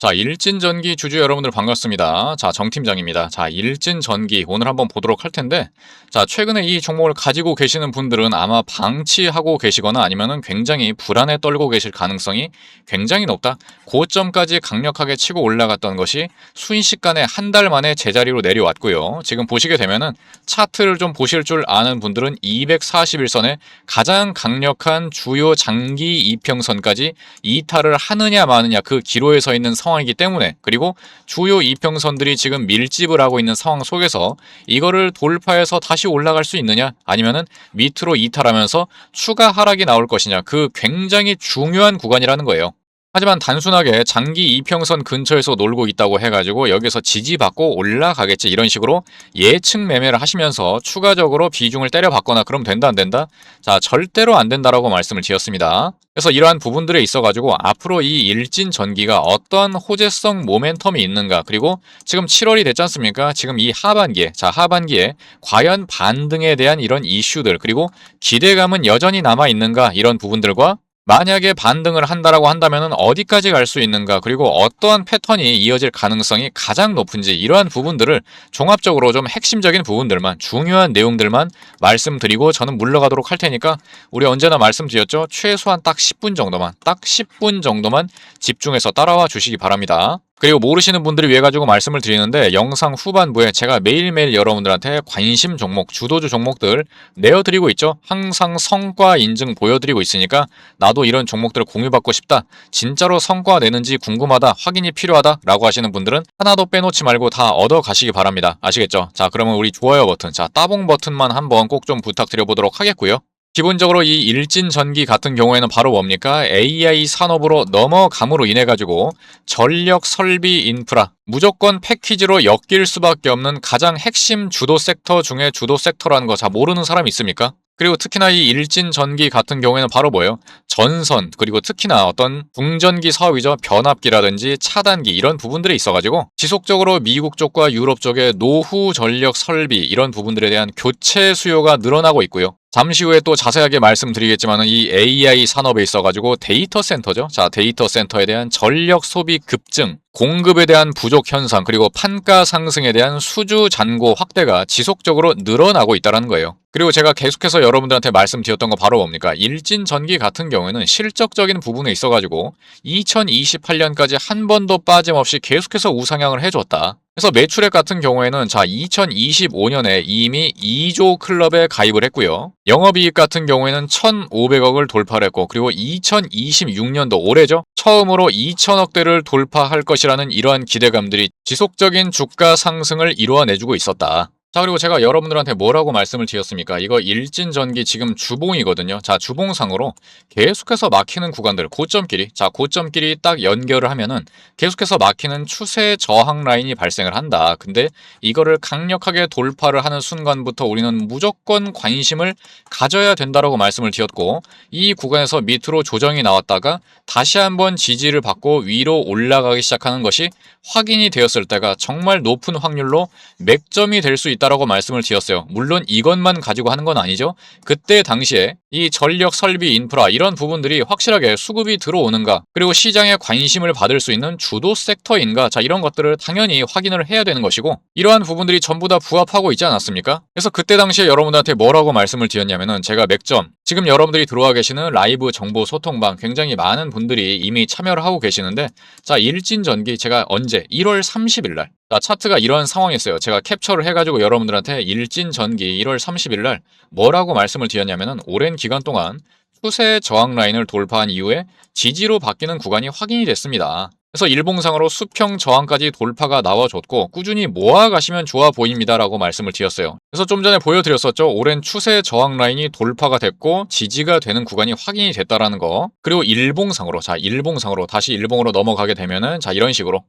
자, 일진전기 주주 여러분들 반갑습니다. 자, 정 팀장입니다. 자, 일진전기 오늘 한번 보도록 할 텐데, 자, 최근에 이 종목을 가지고 계시는 분들은 아마 방치하고 계시거나 아니면은 굉장히 불안에 떨고 계실 가능성이 굉장히 높다. 고점까지 강력하게 치고 올라갔던 것이 순식간에 한 달 만에 제자리로 내려왔고요. 지금 보시게 되면은 차트를 좀 보실 줄 아는 분들은 241선에 가장 강력한 주요 장기 이평선까지 이탈을 하느냐 마느냐 그 기로에 서 있는 상황이기 때문에, 그리고 주요 이평선들이 지금 밀집을 하고 있는 상황 속에서 이거를 돌파해서 다시 올라갈 수 있느냐 아니면은 밑으로 이탈하면서 추가 하락이 나올 것이냐, 그 굉장히 중요한 구간이라는 거예요. 하지만 단순하게 장기 이평선 근처에서 놀고 있다고 해가지고 여기서 지지받고 올라가겠지 이런 식으로 예측 매매를 하시면서 추가적으로 비중을 때려받거나 그럼 된다 안 된다? 자, 절대로 안 된다라고 말씀을 드렸습니다. 그래서 이러한 부분들에 있어가지고 앞으로 이 일진 전기가 어떠한 호재성 모멘텀이 있는가, 그리고 지금 7월이 됐지 않습니까? 지금 이 하반기에, 자, 하반기에 과연 반등에 대한 이런 이슈들, 그리고 기대감은 여전히 남아있는가, 이런 부분들과 만약에 반등을 한다라고 한다면 어디까지 갈 수 있는가, 그리고 어떠한 패턴이 이어질 가능성이 가장 높은지, 이러한 부분들을 종합적으로 좀 핵심적인 부분들만, 중요한 내용들만 말씀드리고 저는 물러가도록 할 테니까, 우리 언제나 말씀드렸죠? 최소한 딱 10분 정도만, 딱 10분 정도만 집중해서 따라와 주시기 바랍니다. 그리고 모르시는 분들을 위해 가지고 말씀을 드리는데, 영상 후반부에 제가 매일매일 여러분들한테 관심 종목, 주도주 종목들 내어드리고 있죠. 항상 성과 인증 보여드리고 있으니까 나도 이런 종목들을 공유받고 싶다, 진짜로 성과 내는지 궁금하다, 확인이 필요하다 라고 하시는 분들은 하나도 빼놓지 말고 다 얻어 가시기 바랍니다. 아시겠죠? 자, 그러면 우리 좋아요 버튼, 자, 따봉 버튼만 한번 꼭 좀 부탁드려 보도록 하겠고요. 기본적으로 이 일진전기 같은 경우에는 바로 뭡니까? AI 산업으로 넘어감으로 인해 가지고 전력 설비 인프라, 무조건 패키지로 엮일 수밖에 없는 가장 핵심 주도 섹터 중에 주도 섹터라는 거, 자, 모르는 사람 있습니까? 그리고 특히나 이 일진전기 같은 경우에는 바로 뭐예요? 전선, 그리고 특히나 어떤 중전기 사업이죠. 변압기라든지 차단기, 이런 부분들이 있어가지고 지속적으로 미국 쪽과 유럽 쪽의 노후 전력 설비, 이런 부분들에 대한 교체 수요가 늘어나고 있고요. 잠시 후에 또 자세하게 말씀드리겠지만 이 AI 산업에 있어가지고 데이터 센터죠. 자, 데이터 센터에 대한 전력 소비 급증, 공급에 대한 부족 현상, 그리고 판가 상승에 대한 수주 잔고 확대가 지속적으로 늘어나고 있다는 거예요. 그리고 제가 계속해서 여러분들한테 말씀드렸던 거 바로 뭡니까? 일진전기 같은 경우에는 실적적인 부분에 있어가지고 2028년까지 한 번도 빠짐없이 계속해서 우상향을 해줬다. 그래서 매출액 같은 경우에는 자, 2025년에 이미 2조 클럽에 가입을 했고요. 영업이익 같은 경우에는 1,500억을 돌파를 했고, 그리고 2026년도 올해죠. 처음으로 2천억대를 돌파할 것이라는 이러한 기대감들이 지속적인 주가 상승을 이루어내주고 있었다. 자, 그리고 제가 여러분들한테 뭐라고 말씀을 드렸습니까? 이거 일진전기 지금 주봉이거든요. 자, 주봉상으로 계속해서 막히는 구간들, 고점끼리, 자, 고점끼리 딱 연결을 하면은 계속해서 막히는 추세 저항 라인이 발생을 한다. 근데 이거를 강력하게 돌파를 하는 순간부터 우리는 무조건 관심을 가져야 된다라고 말씀을 드렸고, 이 구간에서 밑으로 조정이 나왔다가 다시 한번 지지를 받고 위로 올라가기 시작하는 것이 확인이 되었을 때가 정말 높은 확률로 맥점이 될 수 있다라고 말씀을 드렸어요. 물론 이것만 가지고 하는 건 아니죠. 그때 당시에 이 전력 설비 인프라, 이런 부분들이 확실하게 수급이 들어오는가, 그리고 시장에 관심을 받을 수 있는 주도 섹터인가, 자, 이런 것들을 당연히 확인을 해야 되는 것이고, 이러한 부분들이 전부 다 부합하고 있지 않았습니까? 그래서 그때 당시에 여러분들한테 뭐라고 말씀을 드렸냐면은, 제가 맥점, 지금 여러분들이 들어와 계시는 라이브 정보 소통방 굉장히 많은 분들이 이미 참여를 하고 계시는데, 자, 일진전기 제가 언제 1월 30일 날, 자, 차트가 이런 상황이었어요. 제가 캡처를 해가지고 여러분들한테 일진전기 1월 30일 날 뭐라고 말씀을 드렸냐면은, 오랜 기간 동안 추세 저항 라인을 돌파한 이후에 지지로 바뀌는 구간이 확인이 됐습니다. 그래서 일봉상으로 수평 저항까지 돌파가 나와줬고 꾸준히 모아가시면 좋아 보입니다라고 말씀을 드렸어요. 그래서 좀 전에 보여드렸었죠. 오랜 추세 저항 라인이 돌파가 됐고 지지가 되는 구간이 확인이 됐다라는 거. 그리고 일봉상으로, 자, 일봉상으로 다시 일봉으로 넘어가게 되면은, 자, 이런 식으로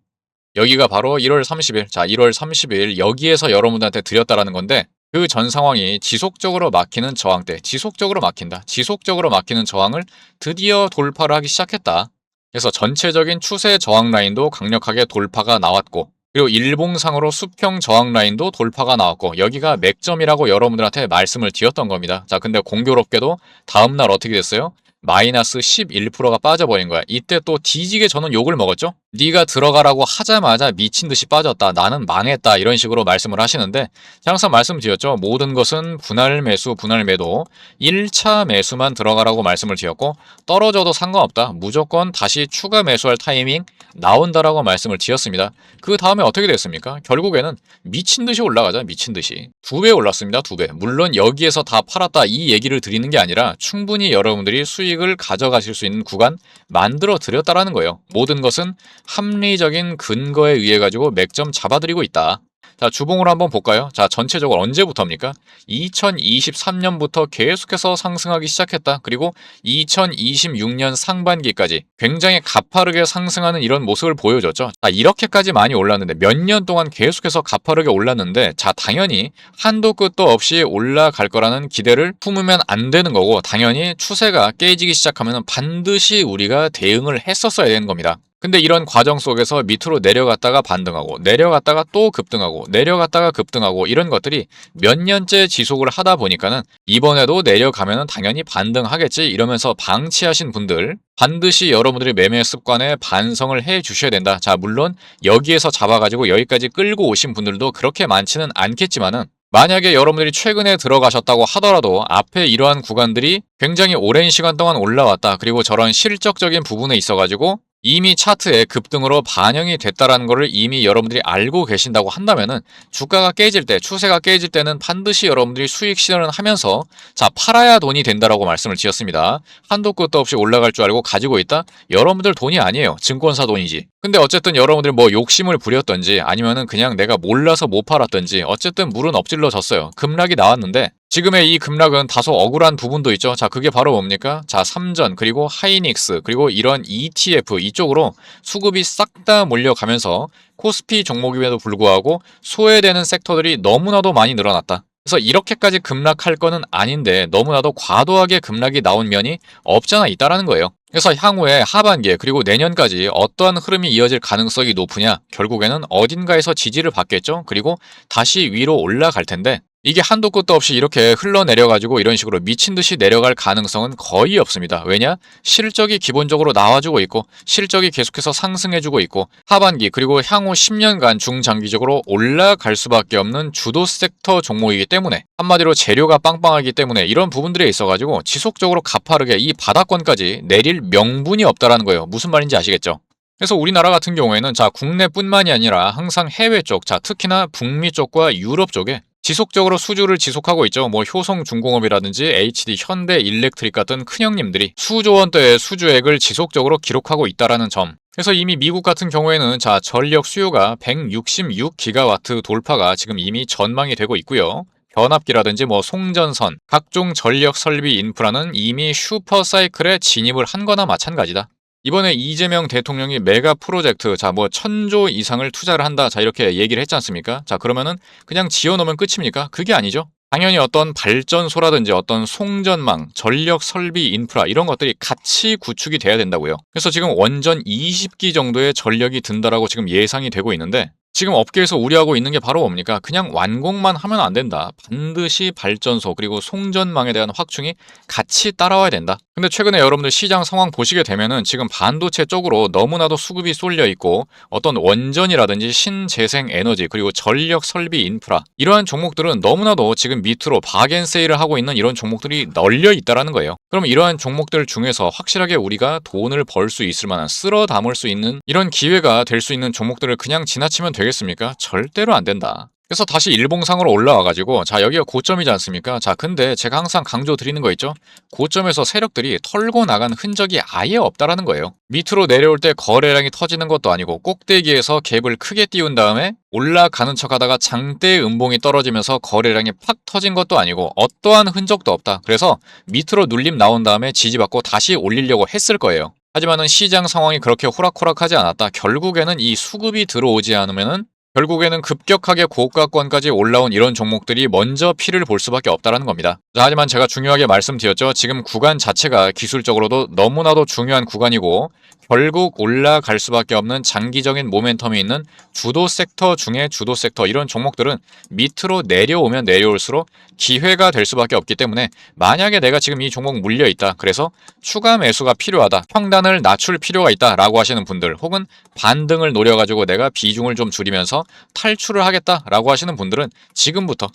여기가 바로 1월 30일, 자, 1월 30일 여기에서 여러분들한테 드렸다라는 건데, 그 전 상황이 지속적으로 막히는 저항대, 지속적으로 막힌다, 지속적으로 막히는 저항을 드디어 돌파를 하기 시작했다. 그래서 전체적인 추세 저항 라인도 강력하게 돌파가 나왔고, 그리고 일봉상으로 수평 저항 라인도 돌파가 나왔고, 여기가 맥점이라고 여러분들한테 말씀을 드렸던 겁니다. 자, 근데 공교롭게도 다음날 어떻게 됐어요? 마이너스 11%가 빠져버린 거야. 이때 또 뒤지게 저는 욕을 먹었죠? 네가 들어가라고 하자마자 미친 듯이 빠졌다. 나는 망했다. 이런 식으로 말씀을 하시는데 제가 항상 말씀드렸죠. 모든 것은 분할 매수, 분할 매도 1차 매수만 들어가라고 말씀을 드렸고 떨어져도 상관없다. 무조건 다시 추가 매수할 타이밍 나온다라고 말씀을 드렸습니다. 그 다음에 어떻게 됐습니까? 결국에는 미친 듯이 올라가자. 미친 듯이. 2배 올랐습니다. 2배. 물론 여기에서 다 팔았다 이 얘기를 드리는 게 아니라 충분히 여러분들이 수익을 가져가실 수 있는 구간 만들어 드렸다라는 거예요. 모든 것은 합리적인 근거에 의해 가지고 맥점 잡아드리고 있다. 자, 주봉으로 한번 볼까요? 자, 전체적으로 언제부터입니까? 2023년부터 계속해서 상승하기 시작했다. 그리고 2026년 상반기까지 굉장히 가파르게 상승하는 이런 모습을 보여줬죠. 자, 이렇게까지 많이 올랐는데 몇 년 동안 계속해서 가파르게 올랐는데 자, 당연히 한도 끝도 없이 올라갈 거라는 기대를 품으면 안 되는 거고 당연히 추세가 깨지기 시작하면 반드시 우리가 대응을 했었어야 되는 겁니다. 근데 이런 과정 속에서 밑으로 내려갔다가 반등하고 내려갔다가 또 급등하고 내려갔다가 급등하고 이런 것들이 몇 년째 지속을 하다 보니까는 이번에도 내려가면은 당연히 반등하겠지 이러면서 방치하신 분들 반드시 여러분들의 매매 습관에 반성을 해 주셔야 된다. 자, 물론 여기에서 잡아가지고 여기까지 끌고 오신 분들도 그렇게 많지는 않겠지만은 만약에 여러분들이 최근에 들어가셨다고 하더라도 앞에 이러한 구간들이 굉장히 오랜 시간 동안 올라왔다. 그리고 저런 실적적인 부분에 있어가지고 이미 차트에 급등으로 반영이 됐다라는 것을 이미 여러분들이 알고 계신다고 한다면은 주가가 깨질 때, 추세가 깨질 때는 반드시 여러분들이 수익 실현을 하면서 자, 팔아야 돈이 된다라고 말씀을 드렸습니다. 한도 끝도 없이 올라갈 줄 알고 가지고 있다? 여러분들 돈이 아니에요. 증권사 돈이지. 근데 어쨌든 여러분들이 뭐 욕심을 부렸던지 아니면은 그냥 내가 몰라서 못 팔았던지 어쨌든 물은 엎질러졌어요. 급락이 나왔는데 지금의 이 급락은 다소 억울한 부분도 있죠. 자, 그게 바로 뭡니까? 자, 삼전, 그리고 하이닉스, 그리고 이런 ETF 이쪽으로 수급이 싹 다 몰려가면서 코스피 종목임에도 불구하고 소외되는 섹터들이 너무나도 많이 늘어났다. 그래서 이렇게까지 급락할 거는 아닌데 너무나도 과도하게 급락이 나온 면이 없잖아 있다라는 거예요. 그래서 향후에 하반기에 그리고 내년까지 어떠한 흐름이 이어질 가능성이 높으냐? 결국에는 어딘가에서 지지를 받겠죠? 그리고 다시 위로 올라갈 텐데 이게 한도 끝도 없이 이렇게 흘러내려가지고 이런 식으로 미친 듯이 내려갈 가능성은 거의 없습니다. 왜냐? 실적이 기본적으로 나와주고 있고 실적이 계속해서 상승해주고 있고 하반기 그리고 향후 10년간 중장기적으로 올라갈 수밖에 없는 주도 섹터 종목이기 때문에 한마디로 재료가 빵빵하기 때문에 이런 부분들에 있어가지고 지속적으로 가파르게 이 바닥권까지 내릴 명분이 없다라는 거예요. 무슨 말인지 아시겠죠? 그래서 우리나라 같은 경우에는 자, 국내뿐만이 아니라 항상 해외 쪽, 자, 특히나 북미 쪽과 유럽 쪽에 지속적으로 수주를 지속하고 있죠. 뭐 효성중공업이라든지 HD 현대 일렉트릭 같은 큰형님들이 수조 원대의 수주액을 지속적으로 기록하고 있다라는 점. 그래서 이미 미국 같은 경우에는 자, 전력 수요가 166기가와트 돌파가 지금 이미 전망이 되고 있고요. 변압기라든지 뭐 송전선, 각종 전력 설비 인프라는 이미 슈퍼사이클에 진입을 한 거나 마찬가지다. 이번에 이재명 대통령이 메가 프로젝트, 자, 뭐 1000조 이상을 투자를 한다. 자, 이렇게 얘기를 했지 않습니까? 자, 그러면은 그냥 지어놓으면 끝입니까? 그게 아니죠. 당연히 어떤 발전소라든지 어떤 송전망, 전력 설비 인프라 이런 것들이 같이 구축이 돼야 된다고요. 그래서 지금 원전 20기 정도의 전력이 든다라고 지금 예상이 되고 있는데 지금 업계에서 우려하고 있는 게 바로 뭡니까? 그냥 완공만 하면 안 된다. 반드시 발전소 그리고 송전망에 대한 확충이 같이 따라와야 된다. 근데 최근에 여러분들 시장 상황 보시게 되면은 지금 반도체 쪽으로 너무나도 수급이 쏠려 있고 어떤 원전이라든지 신재생 에너지 그리고 전력 설비 인프라 이러한 종목들은 너무나도 지금 밑으로 박앤세일을 하고 있는 이런 종목들이 널려 있다라는 거예요. 그럼 이러한 종목들 중에서 확실하게 우리가 돈을 벌 수 있을 만한 쓸어 담을 수 있는 이런 기회가 될 수 있는 종목들을 그냥 지나치면 되겠습니까? 절대로 안 된다. 그래서 다시 일봉상으로 올라와가지고 자, 여기가 고점이지 않습니까? 자, 근데 제가 항상 강조 드리는 거 있죠? 고점에서 세력들이 털고 나간 흔적이 아예 없다라는 거예요. 밑으로 내려올 때 거래량이 터지는 것도 아니고 꼭대기에서 갭을 크게 띄운 다음에 올라가는 척하다가 장대 음봉이 떨어지면서 거래량이 팍 터진 것도 아니고 어떠한 흔적도 없다. 그래서 밑으로 눌림 나온 다음에 지지받고 다시 올리려고 했을 거예요. 하지만은 시장 상황이 그렇게 호락호락하지 않았다. 결국에는 이 수급이 들어오지 않으면은 결국에는 급격하게 고가권까지 올라온 이런 종목들이 먼저 피를 볼 수밖에 없다는 겁니다. 자, 하지만 제가 중요하게 말씀드렸죠. 지금 구간 자체가 기술적으로도 너무나도 중요한 구간이고 결국 올라갈 수밖에 없는 장기적인 모멘텀이 있는 주도 섹터 중에 주도 섹터, 이런 종목들은 밑으로 내려오면 내려올수록 기회가 될 수밖에 없기 때문에, 만약에 내가 지금 이 종목 물려 있다, 그래서 추가 매수가 필요하다, 평단을 낮출 필요가 있다 라고 하시는 분들, 혹은 반등을 노려가지고 내가 비중을 좀 줄이면서 탈출을 하겠다 라고 하시는 분들은 지금부터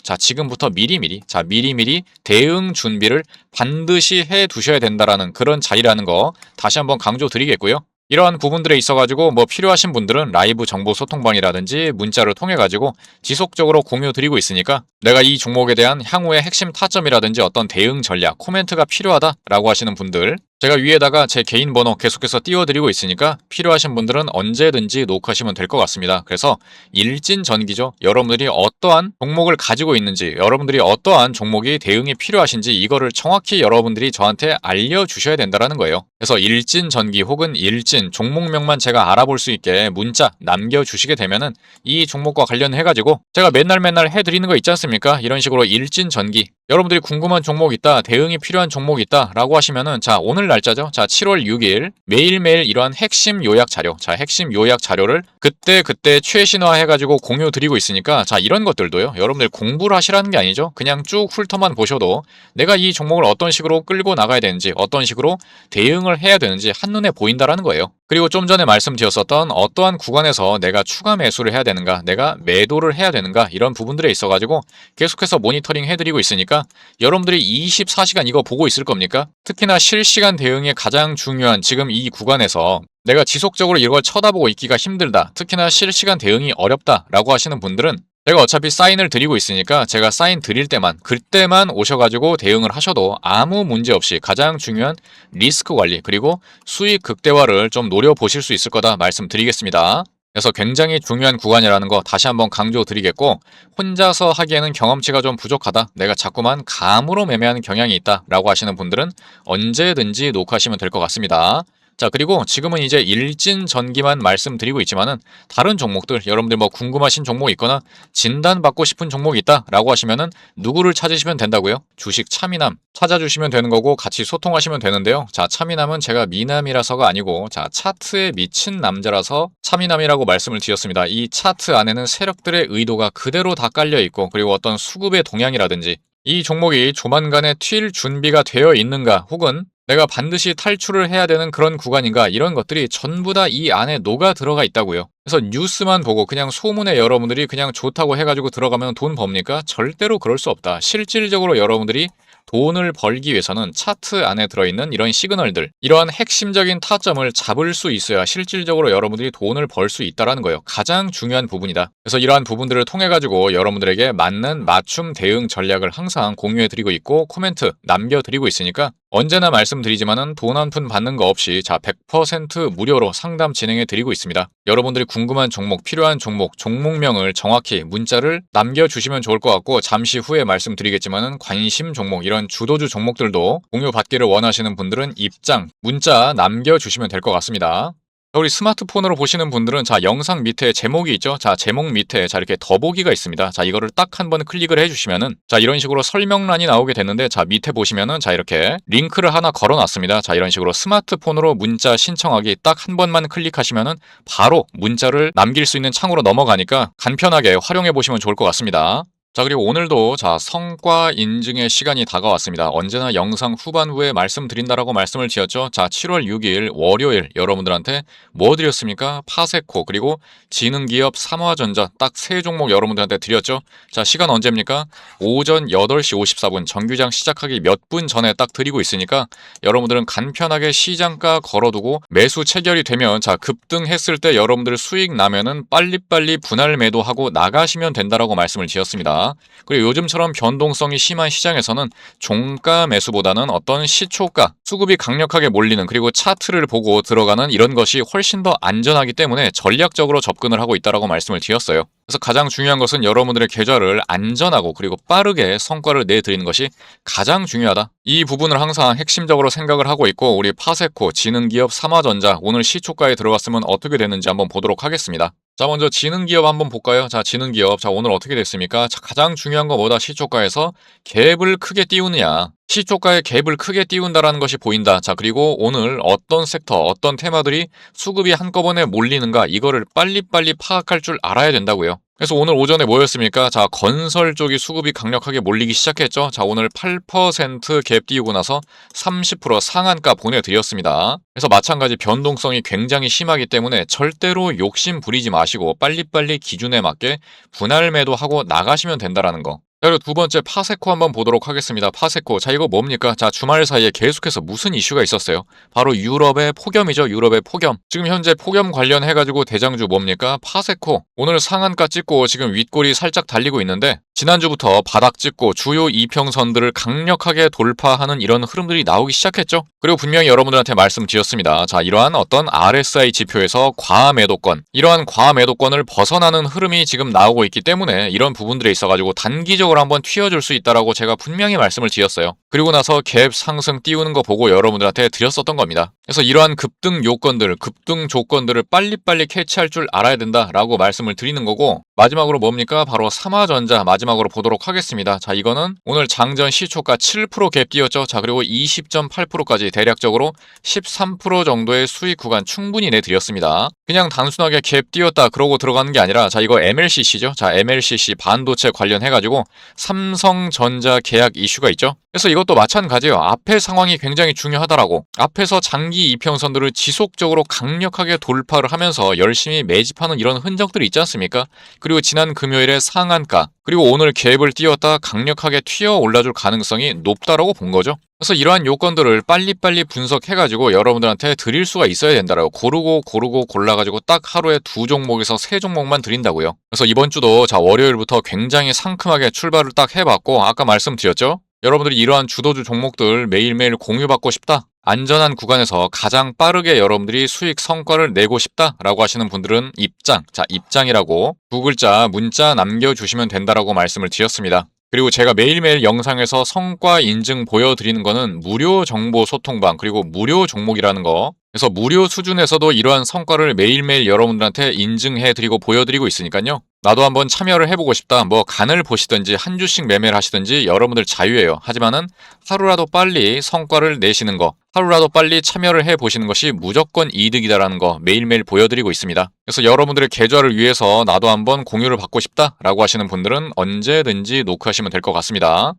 미리미리 대응 준비를 반드시 해 두셔야 된다라는 그런 자리라는 거 다시 한번 강조 드리겠고요. 이러한 부분들에 있어가지고 필요하신 분들은 라이브 정보 소통방이라든지 문자를 통해가지고 지속적으로 공유 드리고 있으니까, 내가 이 종목에 대한 향후의 핵심 타점이라든지 어떤 대응 전략, 코멘트가 필요하다라고 하시는 분들, 제가 위에다가 제 개인 번호 계속해서 띄워드리고 있으니까 필요하신 분들은 언제든지 녹화하시면 될 것 같습니다. 그래서 일진전기죠. 여러분들이 어떠한 종목을 가지고 있는지, 여러분들이 어떠한 종목이 대응이 필요하신지 이거를 정확히 여러분들이 저한테 알려주셔야 된다는 거예요. 그래서 일진전기 혹은 일진 종목명만 제가 알아볼 수 있게 문자 남겨주시게 되면은 이 종목과 관련해가지고 제가 맨날 해드리는 거 있지 않습니까? 이런 식으로 일진전기, 여러분들이 궁금한 종목 있다, 대응이 필요한 종목 있다 라고 하시면은, 자, 오늘 날짜죠. 자, 7월 6일 매일매일 이러한 핵심 요약 자료, 자, 핵심 요약 자료를 그때 최신화 해가지고 공유 드리고 있으니까, 자, 이런 것들도요, 여러분들 공부를 하시라는 게 아니죠. 그냥 쭉 훑어만 보셔도 내가 이 종목을 어떤 식으로 끌고 나가야 되는지, 어떤 식으로 대응을 해야 되는지 한눈에 보인다라는 거예요. 그리고 좀 전에 말씀드렸었던 어떠한 구간에서 내가 추가 매수를 해야 되는가, 내가 매도를 해야 되는가, 이런 부분들에 있어가지고 계속해서 모니터링 해드리고 있으니까, 여러분들이 24시간 이거 보고 있을 겁니까? 특히나 실시간 대응에 가장 중요한 지금 이 구간에서 내가 지속적으로 이걸 쳐다보고 있기가 힘들다, 특히나 실시간 대응이 어렵다라고 하시는 분들은, 제가 어차피 사인을 드리고 있으니까 제가 사인 드릴 때만, 그때만 오셔가지고 대응을 하셔도 아무 문제 없이 가장 중요한 리스크 관리 그리고 수익 극대화를 좀 노려보실 수 있을 거다 말씀드리겠습니다. 그래서 굉장히 중요한 구간이라는 거 다시 한번 강조드리겠고, 혼자서 하기에는 경험치가 좀 부족하다, 내가 자꾸만 감으로 매매하는 경향이 있다 라고 하시는 분들은 언제든지 녹화하시면 될 것 같습니다. 자, 그리고 지금은 이제 일진전기만 말씀드리고 있지만은, 다른 종목들 여러분들 궁금하신 종목 있거나 진단받고 싶은 종목이 있다 라고 하시면은 누구를 찾으시면 된다고요? 주식 차미남 찾아주시면 되는 거고 같이 소통하시면 되는데요. 자, 차미남은 제가 미남이라서가 아니고, 자, 차트에 미친 남자라서 차미남이라고 말씀을 드렸습니다. 이 차트 안에는 세력들의 의도가 그대로 다 깔려 있고, 그리고 어떤 수급의 동향이라든지 이 종목이 조만간에 튈 준비가 되어 있는가, 혹은 내가 반드시 탈출을 해야 되는 그런 구간인가, 이런 것들이 전부 다 이 안에 녹아 들어가 있다고요. 그래서 뉴스만 보고 그냥 소문에 여러분들이 그냥 좋다고 해가지고 들어가면 돈 법니까? 절대로 그럴 수 없다. 실질적으로 여러분들이 돈을 벌기 위해서는 차트 안에 들어있는 이런 시그널들, 이러한 핵심적인 타점을 잡을 수 있어야 실질적으로 여러분들이 돈을 벌 수 있다는 거예요. 가장 중요한 부분이다. 그래서 이러한 부분들을 통해 가지고 여러분들에게 맞는 맞춤 대응 전략을 항상 공유해 드리고 있고, 코멘트 남겨드리고 있으니까, 언제나 말씀드리지만은 돈 한 푼 받는 거 없이, 자, 100% 무료로 상담 진행해 드리고 있습니다. 여러분들이 궁금한 종목, 필요한 종목, 종목명을 정확히 문자를 남겨주시면 좋을 것 같고, 잠시 후에 말씀드리겠지만은 관심 종목, 이런 주도주 종목들도 공유받기를 원하시는 분들은 입장, 문자 남겨주시면 될 것 같습니다. 우리 스마트폰으로 보시는 분들은, 자, 영상 밑에 제목이 있죠? 자, 제목 밑에 자, 이렇게 더보기가 있습니다. 자, 이거를 딱 한번 클릭을 해주시면은, 자, 이런 식으로 설명란이 나오게 되는데, 자, 밑에 보시면은, 자, 이렇게 링크를 하나 걸어놨습니다. 자, 이런 식으로 스마트폰으로 문자 신청하기 딱 한 번만 클릭하시면은 바로 문자를 남길 수 있는 창으로 넘어가니까 간편하게 활용해 보시면 좋을 것 같습니다. 자, 그리고 오늘도, 자, 성과 인증의 시간이 다가왔습니다. 언제나 영상 후반부에 말씀드린다라고 말씀을 드렸죠. 자, 7월 6일 월요일 여러분들한테 뭐 드렸습니까? 파세코 그리고 지능기업 삼화전자 딱 세 종목 여러분들한테 드렸죠. 자, 시간 언제입니까? 오전 8시 54분, 정규장 시작하기 몇 분 전에 딱 드리고 있으니까, 여러분들은 간편하게 시장가 걸어두고 매수 체결이 되면, 자, 급등했을 때 여러분들 수익 나면은 빨리빨리 분할 매도하고 나가시면 된다라고 말씀을 드렸습니다. 그리고 요즘처럼 변동성이 심한 시장에서는 종가 매수보다는 어떤 시초가, 수급이 강력하게 몰리는, 그리고 차트를 보고 들어가는 이런 것이 훨씬 더 안전하기 때문에 전략적으로 접근을 하고 있다라고 말씀을 드렸어요. 그래서 가장 중요한 것은 여러분들의 계좌를 안전하고 그리고 빠르게 성과를 내드리는 것이 가장 중요하다. 이 부분을 항상 핵심적으로 생각을 하고 있고, 우리 파세코, 지능기업 삼화전자 오늘 시초가에 들어갔으면 어떻게 되는지 한번 보도록 하겠습니다. 자, 먼저 지능 기업 한번 볼까요? 자, 지능 기업. 자, 오늘 어떻게 됐습니까? 자, 가장 중요한 거 뭐다? 시초가에서 갭을 크게 띄우느냐. 시초가에 갭을 크게 띄운다라는 것이 보인다. 자, 그리고 오늘 어떤 섹터, 어떤 테마들이 수급이 한꺼번에 몰리는가, 이거를 빨리빨리 파악할 줄 알아야 된다고요. 그래서 오늘 오전에 뭐였습니까? 자, 건설 쪽이 수급이 강력하게 몰리기 시작했죠. 자, 오늘 8% 갭 띄우고 나서 30% 상한가 보내드렸습니다. 그래서 마찬가지 변동성이 굉장히 심하기 때문에 절대로 욕심 부리지 마시고 빨리빨리 기준에 맞게 분할 매도하고 나가시면 된다라는 거. 자, 그리고 두 번째 파세코 한번 보도록 하겠습니다. 파세코. 자, 이거 뭡니까? 자, 주말 사이에 계속해서 무슨 이슈가 있었어요? 바로 유럽의 폭염이죠. 유럽의 폭염. 지금 현재 폭염 관련해가지고 대장주 뭡니까? 파세코. 오늘 상한가 찍고 지금 윗골이 살짝 달리고 있는데 지난주부터 바닥 찍고 주요 이평선들을 강력하게 돌파하는 이런 흐름들이 나오기 시작했죠. 그리고 분명히 여러분들한테 말씀드렸습니다. 자, 이러한 어떤 RSI 지표에서 과매도권, 이러한 과매도권을 벗어나는 흐름이 지금 나오고 있기 때문에 이런 부분들에 있어가지고 단기적으로 한번 튀어줄 수 있다라고 제가 분명히 말씀을 드렸어요. 그리고 나서 갭 상승 띄우는 거 보고 여러분들한테 드렸었던 겁니다. 그래서 이러한 급등 요건들, 급등 조건들을 빨리빨리 캐치할 줄 알아야 된다라고 말씀을 드리는 거고, 마지막으로 뭡니까? 바로 삼화전자 마지막으로 보도록 하겠습니다. 자, 이거는 오늘 장전 시초가 7% 갭 띄웠죠. 자, 그리고 20.8%까지 대략적으로 13% 정도의 수익 구간 충분히 내드렸습니다. 그냥 단순하게 갭 띄웠다 그러고 들어가는 게 아니라, 자, 이거 MLCC죠. 자, MLCC 반도체 관련해가지고 삼성전자 계약 이슈가 있죠. 그래서 이것도 마찬가지예요. 앞의 상황이 굉장히 중요하다라고. 앞에서 장기 이평선들을 지속적으로 강력하게 돌파를 하면서 열심히 매집하는 이런 흔적들이 있지 않습니까? 그리고 지난 금요일에 상한가, 그리고 오늘 갭을 띄웠다 강력하게 튀어 올라줄 가능성이 높다라고 본 거죠. 그래서 이러한 요건들을 빨리빨리 분석해가지고 여러분들한테 드릴 수가 있어야 된다라고. 고르고 골라가지고 딱 하루에 2종목에서 3종목만 드린다고요. 그래서 이번 주도 자, 월요일부터 굉장히 상큼하게 출발을 딱 해봤고, 아까 말씀드렸죠. 여러분들이 이러한 주도주 종목들 매일매일 공유받고 싶다, 안전한 구간에서 가장 빠르게 여러분들이 수익 성과를 내고 싶다라고 하시는 분들은 입장, 자, 입장이라고 두 글자 문자 남겨주시면 된다라고 말씀을 드렸습니다. 그리고 제가 매일매일 영상에서 성과 인증 보여드리는 거는 무료 정보 소통방, 그리고 무료 종목이라는 거. 그래서 무료 수준에서도 이러한 성과를 매일매일 여러분들한테 인증해드리고 보여드리고 있으니까요. 나도 한번 참여를 해보고 싶다, 뭐 간을 보시든지 한 주씩 매매를 하시든지 여러분들 자유예요. 하지만은 하루라도 빨리 성과를 내시는 거, 하루라도 빨리 참여를 해보시는 것이 무조건 이득이다라는 거 매일매일 보여드리고 있습니다. 그래서 여러분들의 계좌를 위해서 나도 한번 공유를 받고 싶다라고 하시는 분들은 언제든지 노크하시면 될 것 같습니다.